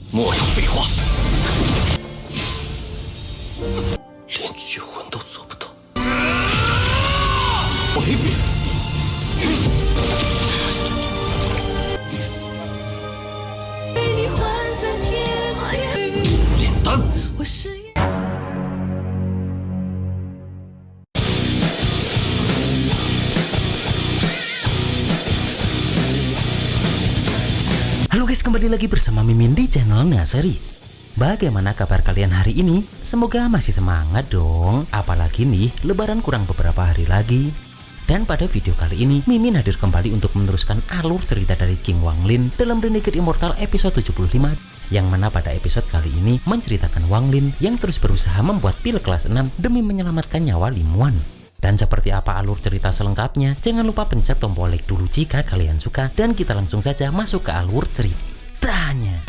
莫有废话，连聚魂都做不到。回避。炼丹。Halo guys, kembali lagi bersama Mimin di channel Series. Bagaimana kabar kalian hari ini? Semoga masih semangat dong. Apalagi nih, lebaran kurang beberapa hari lagi. Dan pada video kali ini, Mimin hadir kembali untuk meneruskan alur cerita dari King Wanglin dalam Renegade Immortal episode 75. Yang mana pada episode kali ini menceritakan Wanglin yang terus berusaha membuat pil kelas 6 demi menyelamatkan nyawa Limuan. Dan seperti apa alur cerita selengkapnya, jangan lupa pencet tombol like dulu jika kalian suka. Dan kita langsung saja masuk ke alur ceritanya.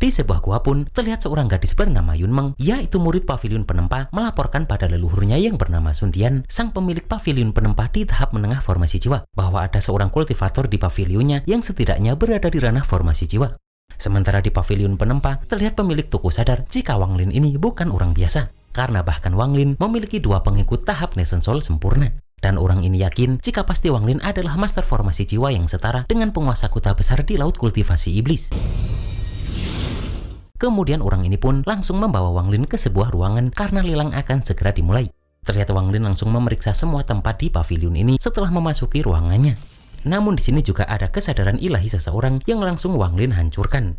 Di sebuah gua pun terlihat seorang gadis bernama Yunmeng, yaitu murid pavilion penempa, melaporkan pada leluhurnya yang bernama Sundian, sang pemilik pavilion penempa di tahap menengah formasi jiwa, bahwa ada seorang kultivator di pavilionnya yang setidaknya berada di ranah formasi jiwa. Sementara di pavilion penempa, terlihat pemilik toko sadar jika Wanglin ini bukan orang biasa, karena bahkan Wanglin memiliki 2 pengikut tahap Nation Soul sempurna. Dan orang ini yakin jika pasti Wanglin adalah master formasi jiwa yang setara dengan penguasa kota besar di laut kultivasi iblis. Kemudian orang ini pun langsung membawa Wanglin ke sebuah ruangan karena lelang akan segera dimulai. Terlihat Wanglin langsung memeriksa semua tempat di pavilion ini setelah memasuki ruangannya. Namun di sini juga ada kesadaran ilahi seseorang yang langsung Wanglin hancurkan.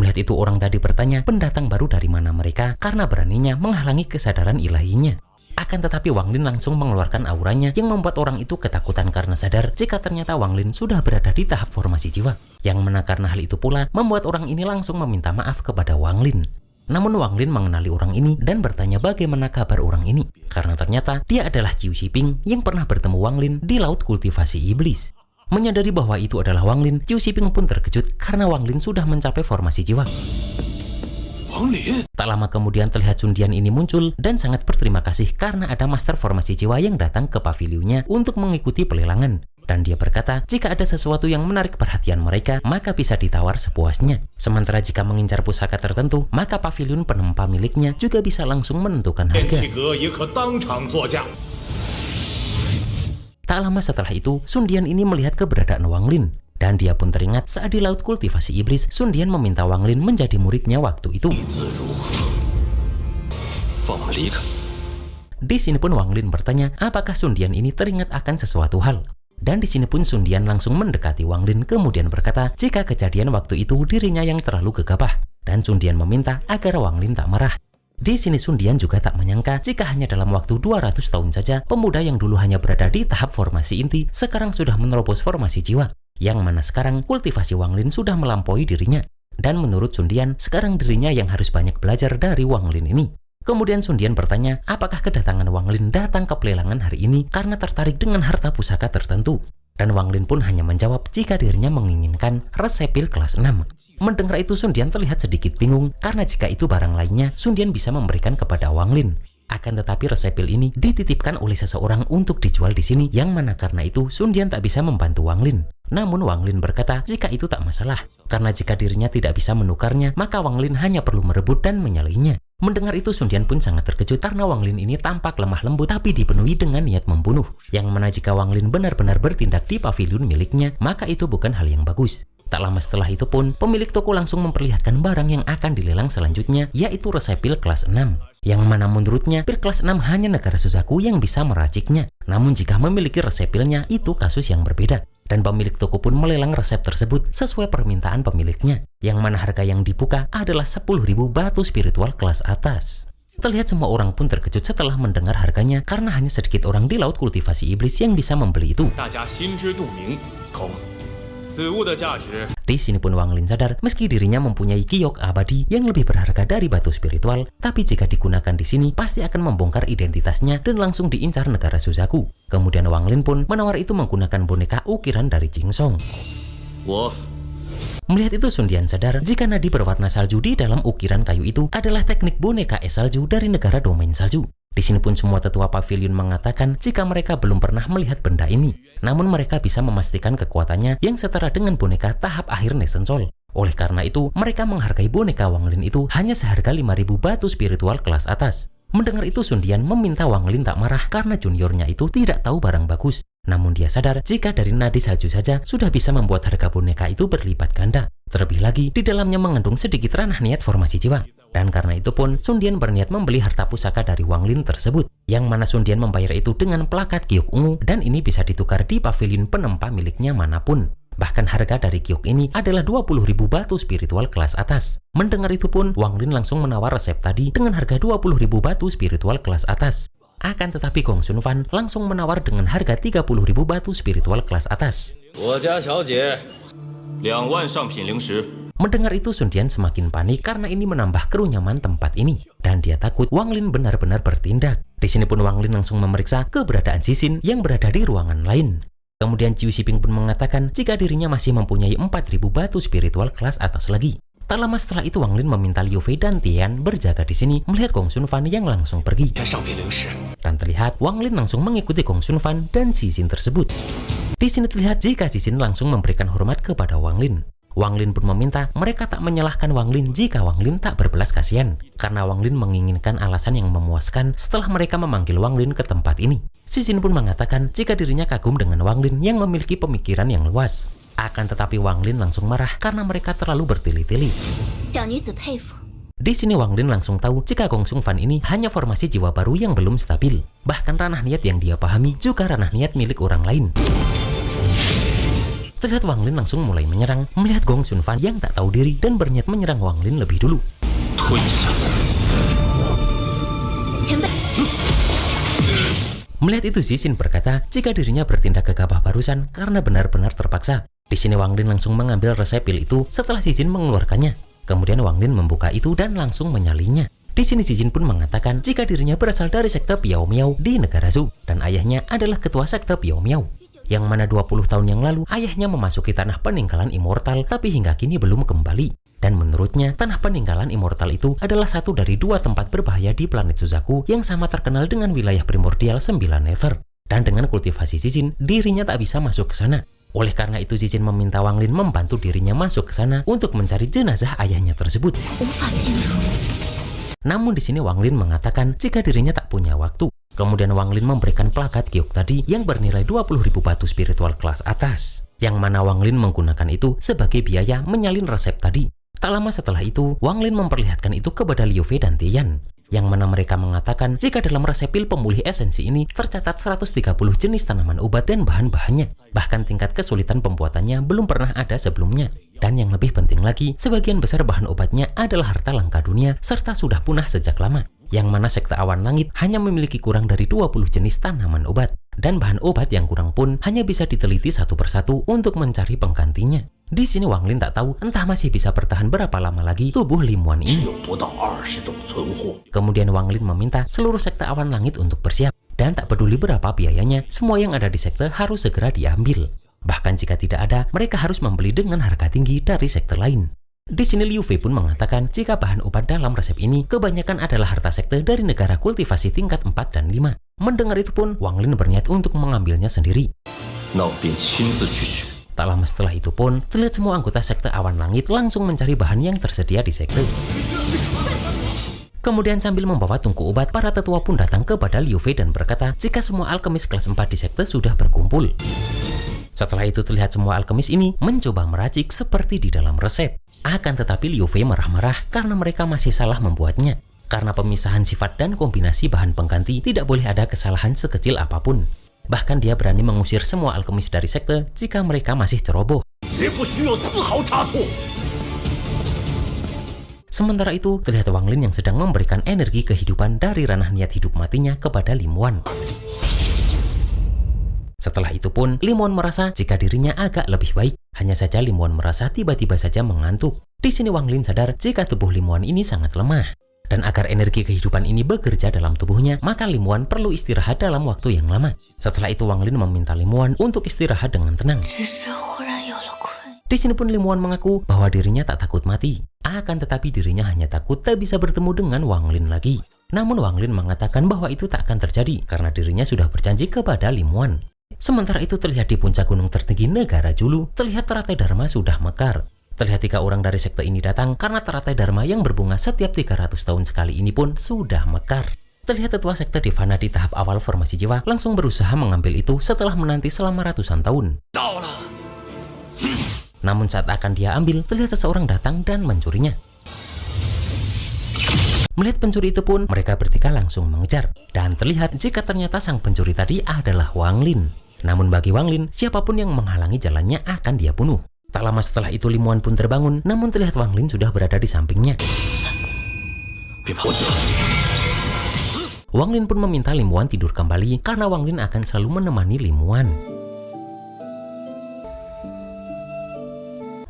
Melihat itu orang tadi bertanya pendatang baru dari mana mereka karena beraninya menghalangi kesadaran ilahinya. Akan tetapi Wanglin langsung mengeluarkan auranya yang membuat orang itu ketakutan karena sadar jika ternyata Wanglin sudah berada di tahap formasi jiwa. Yang mana karena hal itu pula membuat orang ini langsung meminta maaf kepada Wanglin. Namun Wanglin mengenali orang ini dan bertanya bagaimana kabar orang ini. Karena ternyata dia adalah Jiu Shiping yang pernah bertemu Wanglin di laut kultivasi iblis. Menyadari bahwa itu adalah Wanglin, Jiu Shiping pun terkejut karena Wanglin sudah mencapai formasi jiwa. Tak lama kemudian terlihat Sundian ini muncul dan sangat berterima kasih karena ada master formasi jiwa yang datang ke pavilionnya untuk mengikuti pelelangan. Dan dia berkata jika ada sesuatu yang menarik perhatian mereka maka bisa ditawar sepuasnya. Sementara jika mengincar pusaka tertentu maka pavilion penempa miliknya juga bisa langsung menentukan harga. Tak lama setelah itu Sundian ini melihat keberadaan Wanglin. Dan dia pun teringat saat di laut kultivasi iblis, Sundian meminta Wanglin menjadi muridnya waktu itu. Di sini pun Wanglin bertanya apakah Sundian ini teringat akan sesuatu hal. Dan di sini pun Sundian langsung mendekati Wanglin kemudian berkata jika kejadian waktu itu dirinya yang terlalu gegabah. Dan Sundian meminta agar Wanglin tak marah. Di sini Sundian juga tak menyangka jika hanya dalam waktu 200 tahun saja pemuda yang dulu hanya berada di tahap formasi inti sekarang sudah menerobos formasi jiwa. Yang mana sekarang kultivasi Wanglin sudah melampaui dirinya. Dan menurut Sundian, sekarang dirinya yang harus banyak belajar dari Wanglin ini. Kemudian Sundian bertanya, apakah kedatangan Wanglin datang ke pelelangan hari ini karena tertarik dengan harta pusaka tertentu? Dan Wanglin pun hanya menjawab jika dirinya menginginkan resepil kelas 6. Mendengar itu Sundian terlihat sedikit bingung karena jika itu barang lainnya, Sundian bisa memberikan kepada Wanglin. Akan tetapi resepil ini dititipkan oleh seseorang untuk dijual di sini, yang mana karena itu Sundian tak bisa membantu Wanglin. Namun Wanglin berkata jika itu tak masalah, karena jika dirinya tidak bisa menukarnya, maka Wanglin hanya perlu merebut dan menyalahinya. Mendengar itu Sundian pun sangat terkejut karena Wanglin ini tampak lemah lembut tapi dipenuhi dengan niat membunuh. Yang mana jika Wanglin benar-benar bertindak di pavilion miliknya, maka itu bukan hal yang bagus. Tak lama setelah itu pun, pemilik toko langsung memperlihatkan barang yang akan dilelang selanjutnya, yaitu resepil kelas 6. Yang mana menurutnya, pil kelas 6 hanya negara Suzaku yang bisa meraciknya. Namun jika memiliki resepilnya, itu kasus yang berbeda. Dan pemilik toko pun melelang resep tersebut sesuai permintaan pemiliknya. Yang mana harga yang dibuka adalah 10.000 batu spiritual kelas atas. Terlihat semua orang pun terkejut setelah mendengar harganya karena hanya sedikit orang di laut kultivasi iblis yang bisa membeli itu. 此物的价值 Di sini pun Wang Lin sadar meski dirinya mempunyai giok abadi yang lebih berharga dari batu spiritual, tapi jika digunakan di sini pasti akan membongkar identitasnya dan langsung diincar negara Suzaku. Kemudian Wang Lin pun menawar itu menggunakan boneka ukiran dari Jing Song. Melihat itu Sun Dian sadar jika nadi berwarna salju di dalam ukiran kayu itu adalah teknik boneka es salju dari negara domain salju. Di sini pun semua tetua pavilion mengatakan jika mereka belum pernah melihat benda ini, namun mereka bisa memastikan kekuatannya yang setara dengan boneka tahap akhir Nation Soul. Oleh karena itu, mereka menghargai boneka Wang Lin itu hanya seharga 5.000 batu spiritual kelas atas. Mendengar itu Sun Dian meminta Wang Lin tak marah karena juniornya itu tidak tahu barang bagus. Namun dia sadar jika dari nadi salju saja sudah bisa membuat harga boneka itu berlipat ganda. Terlebih lagi, di dalamnya mengandung sedikit ranah niat formasi jiwa. Dan karena itu pun, Sun Dian berniat membeli harta pusaka dari Wang Lin tersebut. Yang mana Sun Dian membayar itu dengan plakat giok ungu dan ini bisa ditukar di pavilion penempa miliknya manapun. Bahkan harga dari giok ini adalah 20.000 batu spiritual kelas atas. Mendengar itu pun, Wang Lin langsung menawar resep tadi dengan harga 20.000 batu spiritual kelas atas. Akan tetapi Gong Sun Fan langsung menawar dengan harga 30.000 batu spiritual kelas atas. Mendengar itu Sun Dian semakin panik karena ini menambah kerunyaman tempat ini. Dan dia takut Wang Lin benar-benar bertindak. Di sini pun Wang Lin langsung memeriksa keberadaan Cixin yang berada di ruangan lain. Kemudian Chiu Xiping pun mengatakan jika dirinya masih mempunyai 4.000 batu spiritual kelas atas lagi. Tak lama setelah itu Wang Lin meminta Liu Fei dan Tian berjaga di sini melihat Gong Sun Fan yang langsung pergi. Dan terlihat Wang Lin langsung mengikuti Gong Sun Fan dan Cixin tersebut. Di sini terlihat jika Cixin langsung memberikan hormat kepada Wang Lin. Wang Lin pun meminta mereka tak menyalahkan Wang Lin jika Wang Lin tak berbelas kasihan, karena Wang Lin menginginkan alasan yang memuaskan setelah mereka memanggil Wang Lin ke tempat ini. Cixin pun mengatakan jika dirinya kagum dengan Wang Lin yang memiliki pemikiran yang luas. Akan tetapi Wang Lin langsung marah karena mereka terlalu bertele-tele. Di sini Wang Lin langsung tahu jika Gong Sun Fan ini hanya formasi jiwa baru yang belum stabil. Bahkan ranah niat yang dia pahami juga ranah niat milik orang lain. Terlihat Wang Lin langsung mulai menyerang, melihat Gong Sun Fan yang tak tahu diri dan berniat menyerang Wang Lin lebih dulu. Melihat itu Cixin berkata jika dirinya bertindak gegabah barusan karena benar-benar terpaksa. Di sini Wang Lin langsung mengambil resep pil itu setelah Cixin mengeluarkannya. Kemudian Wang Lin membuka itu dan langsung menyalinya. Di sini Cixin pun mengatakan jika dirinya berasal dari sekte Piao Miao di negara Zhou dan ayahnya adalah ketua sekte Piao Miao. Yang mana 20 tahun yang lalu ayahnya memasuki tanah peninggalan immortal tapi hingga kini belum kembali. Dan menurutnya tanah peninggalan immortal itu adalah satu dari 2 tempat berbahaya di planet Suzaku yang sama terkenal dengan wilayah primordial 9 Nether. Dan dengan kultivasi Cixin, dirinya tak bisa masuk ke sana. Oleh karena itu Cixin meminta Wang Lin membantu dirinya masuk ke sana untuk mencari jenazah ayahnya tersebut. Namun di sini Wang Lin mengatakan jika dirinya tak punya waktu. Kemudian Wang Lin memberikan plakat giok tadi yang bernilai 20.000 batu spiritual kelas atas. Yang mana Wang Lin menggunakan itu sebagai biaya menyalin resep tadi. Tak lama setelah itu, Wang Lin memperlihatkan itu kepada Liu Fei dan Tian. Yang mana mereka mengatakan jika dalam resep pil pemulih esensi ini tercatat 130 jenis tanaman obat dan bahan-bahannya. Bahkan tingkat kesulitan pembuatannya belum pernah ada sebelumnya. Dan yang lebih penting lagi, sebagian besar bahan obatnya adalah harta langka dunia serta sudah punah sejak lama. Yang mana sekte awan langit hanya memiliki kurang dari 20 jenis tanaman obat. Dan bahan obat yang kurang pun hanya bisa diteliti satu persatu untuk mencari penggantinya. Di sini Wang Lin tak tahu entah masih bisa bertahan berapa lama lagi tubuh Limuan ini. Kemudian Wang Lin meminta seluruh sekte awan langit untuk bersiap. Dan tak peduli berapa biayanya, semua yang ada di sekte harus segera diambil. Bahkan jika tidak ada, mereka harus membeli dengan harga tinggi dari sekte lain. Di sini Liu Fei pun mengatakan jika bahan obat dalam resep ini kebanyakan adalah harta sekte dari negara kultivasi tingkat 4 dan 5. Mendengar itu pun Wang Lin berniat untuk mengambilnya sendiri. Tak lama setelah itu pun terlihat semua anggota sekte awan langit langsung mencari bahan yang tersedia di sekte. Kemudian sambil membawa tungku obat, para tetua pun datang kepada Liu Fei dan berkata jika semua alkemis kelas 4 di sekte sudah berkumpul. Setelah itu terlihat semua alkemis ini mencoba meracik seperti di dalam resep. Akan tetapi Liu Fei marah-marah karena mereka masih salah membuatnya. Karena pemisahan sifat dan kombinasi bahan pengganti tidak boleh ada kesalahan sekecil apapun. Bahkan dia berani mengusir semua alkemis dari sekte jika mereka masih ceroboh. Sementara itu, terlihat Wang Lin yang sedang memberikan energi kehidupan dari ranah niat hidup matinya kepada Limuan. Setelah itu pun, Limuan merasa jika dirinya agak lebih baik. Hanya saja Limuan merasa tiba-tiba saja mengantuk. Di sini Wang Lin sadar jika tubuh Limuan ini sangat lemah. Dan agar energi kehidupan ini bekerja dalam tubuhnya, maka Limuan perlu istirahat dalam waktu yang lama. Setelah itu Wang Lin meminta Limuan untuk istirahat dengan tenang. Di sini pun Limuan mengaku bahwa dirinya tak takut mati. Akan tetapi dirinya hanya takut tak bisa bertemu dengan Wang Lin lagi. Namun Wang Lin mengatakan bahwa itu tak akan terjadi karena dirinya sudah berjanji kepada Limuan. Sementara itu terlihat di puncak gunung tertinggi negara Julu, terlihat teratai Dharma sudah mekar. Terlihat 3 orang dari sekte ini datang karena teratai Dharma yang berbunga setiap 300 tahun sekali ini pun sudah mekar. Terlihat tetua sekte Devana di tahap awal formasi jiwa langsung berusaha mengambil itu setelah menanti selama ratusan tahun. Namun saat akan dia ambil, terlihat seseorang datang dan mencurinya. Melihat pencuri itu pun, mereka bertiga langsung mengejar. Dan terlihat jika ternyata sang pencuri tadi adalah Wang Lin. Namun bagi Wang Lin, siapapun yang menghalangi jalannya akan dia bunuh. Tak lama setelah itu Limuan pun terbangun, namun terlihat Wang Lin sudah berada di sampingnya. Wang Lin pun meminta Limuan tidur kembali karena Wang Lin akan selalu menemani Limuan.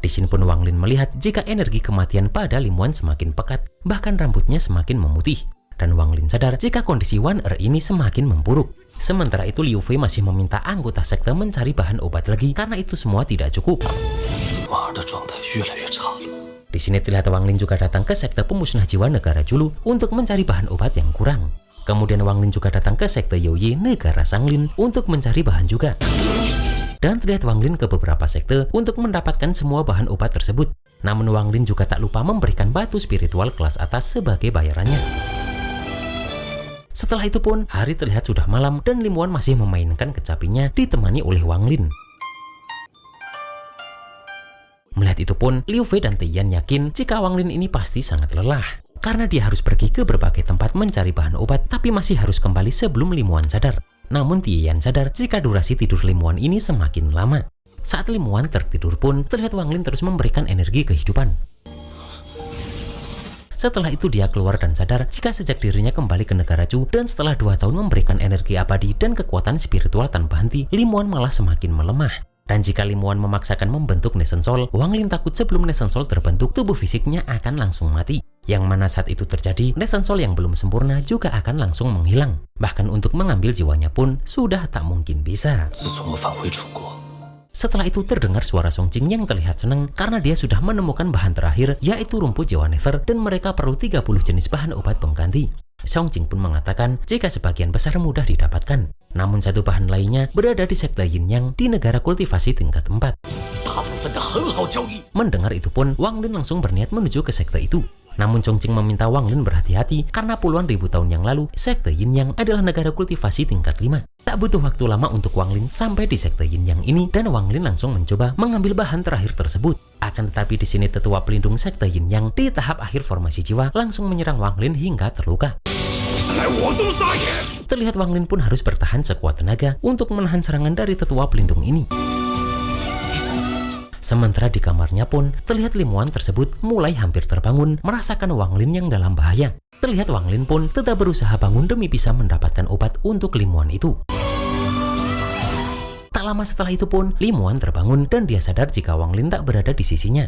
Di sini pun Wang Lin melihat jika energi kematian pada Limuan semakin pekat, bahkan rambutnya semakin memutih. Dan Wang Lin sadar jika kondisi Wan Er ini semakin memburuk. Sementara itu Liu Fei masih meminta anggota sekte mencari bahan obat lagi karena itu semua tidak cukup. Di sini terlihat Wang Lin juga datang ke sekte pemusnah jiwa negara Julu untuk mencari bahan obat yang kurang. Kemudian Wang Lin juga datang ke sekte Youye negara Sanglin untuk mencari bahan juga. Dan terlihat Wang Lin ke beberapa sekte untuk mendapatkan semua bahan obat tersebut. Namun Wang Lin juga tak lupa memberikan batu spiritual kelas atas sebagai bayarannya. Setelah itu pun, hari terlihat sudah malam dan Limuan masih memainkan kecapinya ditemani oleh Wang Lin. Melihat itu pun, Liu Fei dan Tian yakin jika Wang Lin ini pasti sangat lelah. Karena dia harus pergi ke berbagai tempat mencari bahan obat, tapi masih harus kembali sebelum Limuan sadar. Namun Tian sadar jika durasi tidur Limuan ini semakin lama. Saat Limuan tertidur pun, terlihat Wang Lin terus memberikan energi kehidupan. Setelah itu dia keluar dan sadar jika sejak dirinya kembali ke negara Chu dan setelah 2 tahun memberikan energi abadi dan kekuatan spiritual tanpa henti, Limuan malah semakin melemah. Dan jika Limuan memaksakan membentuk Nation Soul, Wang Lin takut sebelum Nation Soul terbentuk, tubuh fisiknya akan langsung mati. Yang mana saat itu terjadi, Nation Soul yang belum sempurna juga akan langsung menghilang. Bahkan untuk mengambil jiwanya pun sudah tak mungkin bisa. Setelah itu terdengar suara Song Jing yang terlihat senang karena dia sudah menemukan bahan terakhir, yaitu rumput Jiwa Nether, dan mereka perlu 30 jenis bahan obat pengganti. Song Jing pun mengatakan jika sebagian besar mudah didapatkan. Namun satu bahan lainnya berada di sekte Yin Yang di negara kultivasi tingkat 4. Mendengar itu pun, Wang Lin langsung berniat menuju ke sekte itu. Namun Song Jing meminta Wang Lin berhati-hati karena puluhan ribu tahun yang lalu, sekte Yin Yang adalah negara kultivasi tingkat 5. Tak butuh waktu lama untuk Wang Lin sampai di sekte Yin Yang ini dan Wang Lin langsung mencoba mengambil bahan terakhir tersebut. Akan tetapi di sini tetua pelindung sekte Yin Yang di tahap akhir formasi jiwa langsung menyerang Wang Lin hingga terluka. Terlihat Wang Lin pun harus bertahan sekuat tenaga untuk menahan serangan dari tetua pelindung ini. Sementara di kamarnya pun, terlihat Limuan tersebut mulai hampir terbangun merasakan Wang Lin yang dalam bahaya. Terlihat Wang Lin pun tetap berusaha bangun demi bisa mendapatkan obat untuk Limuan itu. Tak lama setelah itu pun, Limuan terbangun dan dia sadar jika Wang Lin tak berada di sisinya.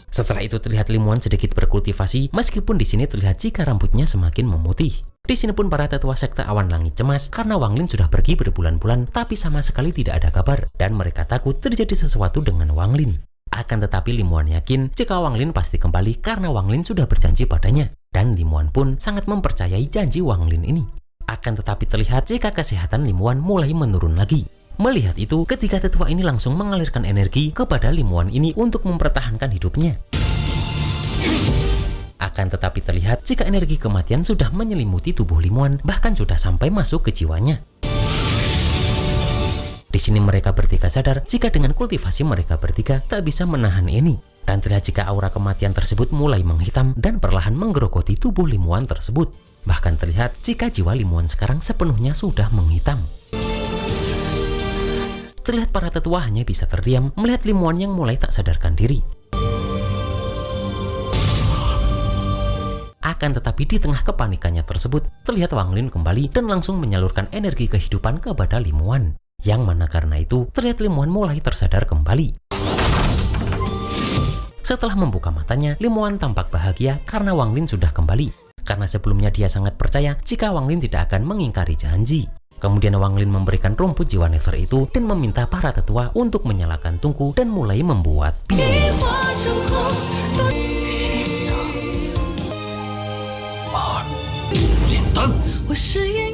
Setelah itu terlihat Limuan sedikit berkultivasi, meskipun di sini terlihat jika rambutnya semakin memutih. Di sini pun para tetua sekte Awan Langit cemas karena Wang Lin sudah pergi berbulan-bulan tapi sama sekali tidak ada kabar dan mereka takut terjadi sesuatu dengan Wang Lin. Akan tetapi Limuan yakin jika Wang Lin pasti kembali karena Wang Lin sudah berjanji padanya dan Limuan pun sangat mempercayai janji Wang Lin ini. Akan tetapi terlihat jika kesehatan Limuan mulai menurun lagi. Melihat itu, ketiga tetua ini langsung mengalirkan energi kepada Limuan ini untuk mempertahankan hidupnya. Akan tetapi terlihat jika energi kematian sudah menyelimuti tubuh Limuan, bahkan sudah sampai masuk ke jiwanya. Di sini mereka bertiga sadar jika dengan kultivasi mereka bertiga tak bisa menahan ini. Dan terlihat jika aura kematian tersebut mulai menghitam dan perlahan menggerogoti tubuh Limuan tersebut. Bahkan terlihat jika jiwa Limuan sekarang sepenuhnya sudah menghitam. Terlihat para tetua hanya bisa terdiam melihat Limuan yang mulai tak sadarkan diri. Akan tetapi di tengah kepanikannya tersebut, terlihat Wang Lin kembali dan langsung menyalurkan energi kehidupan kepada Limuan. Yang mana karena itu terlihat Limoan mulai tersadar kembali. Setelah membuka matanya, Limoan tampak bahagia karena Wang Lin sudah kembali. Karena sebelumnya dia sangat percaya jika Wang Lin tidak akan mengingkari janji. Kemudian Wang Lin memberikan rumput jiwa nether itu dan meminta para tetua untuk menyalakan tungku dan mulai membuat pil. 马儿，炼丹。我誓言